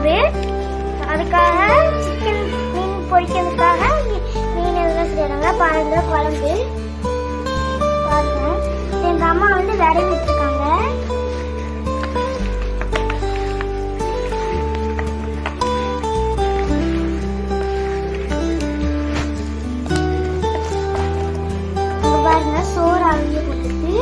குழம்பு. அதுக்காக சிக்கன் மீன் பொரிக்கிறதுக்காக மீன் எல்லாம் செய்யறாங்க. பாருங்க குழம்பு பாருங்க. எங்க அம்மா வந்து விரவிட்டு இருக்காங்க. பாருங்க சோறு அவிஞ்சு போட்டுட்டு